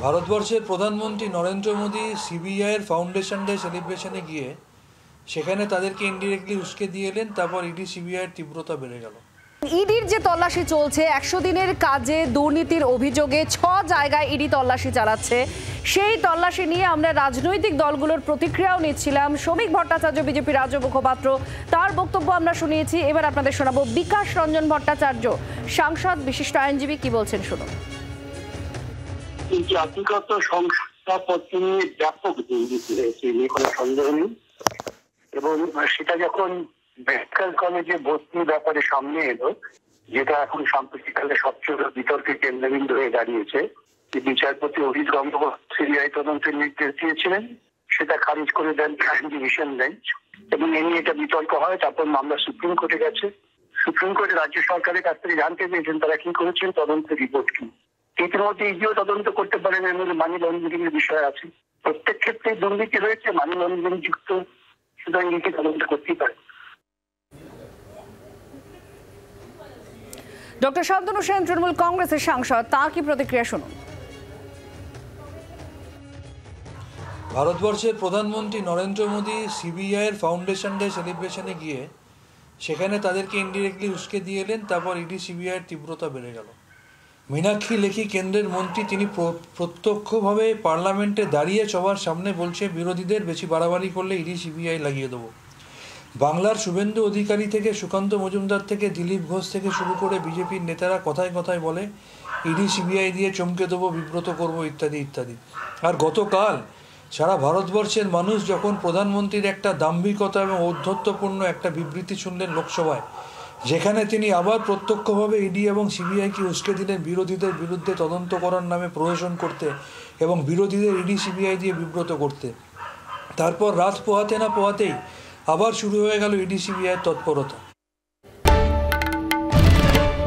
ভারতবর্ষের প্রধানমন্ত্রী নরেন্দ্র মোদী সিবিআইয়ের ফাউন্ডেশন ডে সেলিব্রেশনে গিয়ে সেখানে তাদেরকে ইনডিরেক্টলি উস্কে দিয়ে এলেন। তারপর ইডি সিবিআইয়ের তীব্রতা বেড়ে গেল। ইডির যে তল্লাশি চলছে 100 দিনের কাজে দুর্নীতির অভিযোগে 6 জায়গায় ইডি তল্লাশি চালাচ্ছে। সেই তল্লাশি নিয়ে আমরা রাজনৈতিক দলগুলোর প্রতিক্রিয়াও নিচ্ছিলাম। শ্রমিক ভট্টাচার্য বিজেপি রাজ্য মুখপাত্র, তার বক্তব্য আমরা শুনিয়েছি। এবার আপনাদের শোনাবো বিকাশ রঞ্জন ভট্টাচার্য, সাংসদ, বিশিষ্ট আইনজীবী, কি বলছেন শুনুন। এই জাতিগত সংস্থাপত্তি নিয়ে ব্যাপক দুর্নীতি হয়েছে, কোনো সন্দেহ নেই। এবং সেটা যখন মেডিকেল কলেজে ভর্তির ব্যাপারে সামনে এলো, যেটা এখন সাম্প্রতিককালে সবচেয়ে বিতর্কের কেন্দ্রবিন্দু হয়ে দাঁড়িয়েছে, বিচারপতি অভিজিৎ গঙ্গোপাধ্যায় সিবিআই তদন্তের নির্দেশ দিয়েছিলেন, সেটা খারিজ করে দেন ডিভিশন বেঞ্চ এবং এ নিয়ে এটা বিতর্ক হয়। তারপর মামলা সুপ্রিম কোর্টে গেছে। সুপ্রিম কোর্টে রাজ্য সরকারের কাছ থেকে জানতে চেয়েছেন তারা কি করেছেন, তদন্তের রিপোর্ট কি। ইতিমধ্যে ইডিও তদন্ত করতে পারেন, এর মধ্যে মানি লন্ডারিং এর বিষয় আছে। প্রত্যেক ক্ষেত্রে দুর্নীতি রয়েছে, মানি লন্ডারিং যুক্ত, সুতরাং ইডি তদন্ত করতেই পারে। ডক্টর শান্তনু সেন, তৃণমূল কংগ্রেসের সাংসদ, তার কি প্রতিক্রিয়া শুনুন। ভারতবর্ষের প্রধানমন্ত্রী নরেন্দ্র মোদী সিবিআইয়ের ফাউন্ডেশন ডে সেলিব্রেশনে গিয়ে সেখানে তাদেরকে ইনডিরেক্টলি উস্কে দিয়ে এলেন। তারপর ইডি সিবিআইয়ের তীব্রতা বেড়ে গেল। মীনাক্ষী লেখি কেন্দ্রের মন্ত্রী, তিনি প্রত্যক্ষভাবে পার্লামেন্টে দাঁড়িয়ে সবার সামনে বলছে বিরোধীদের বেশি বাড়াবাড়ি করলে ইডি সিবিআই লাগিয়ে দেবো। বাংলার শুভেন্দু অধিকারী থেকে সুকান্ত মজুমদার থেকে দিলীপ ঘোষ থেকে শুরু করে বিজেপির নেতারা কথায় কথায় বলে ইডি সিবিআই দিয়ে চমকে দেবো, বিব্রত করবো, ইত্যাদি ইত্যাদি। আর গতকাল সারা ভারতবর্ষের মানুষ যখন প্রধানমন্ত্রীর একটা দাম্ভিকতা এবং ঔদ্ধত্যপূর্ণ একটা বিবৃতি শুনলেন লোকসভায়, যেখানে তিনি আবার প্রত্যক্ষভাবে ইডি এবং সিবিআইকে উস্কে দিলেন বিরোধীদের বিরুদ্ধে তদন্ত করার নামে প্রহসন করতে এবং বিরোধীদের ইডি সিবিআই দিয়ে বিব্রত করতে, তারপর রাত পোহাতে না পোহাতেই আবার শুরু হয়ে গেল ইডি সিবিআইয়ের তৎপরতা।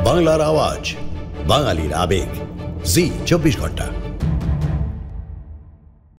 বাংলার আওয়াজ, বাঙালির আবেগ, জি 24 ঘন্টা।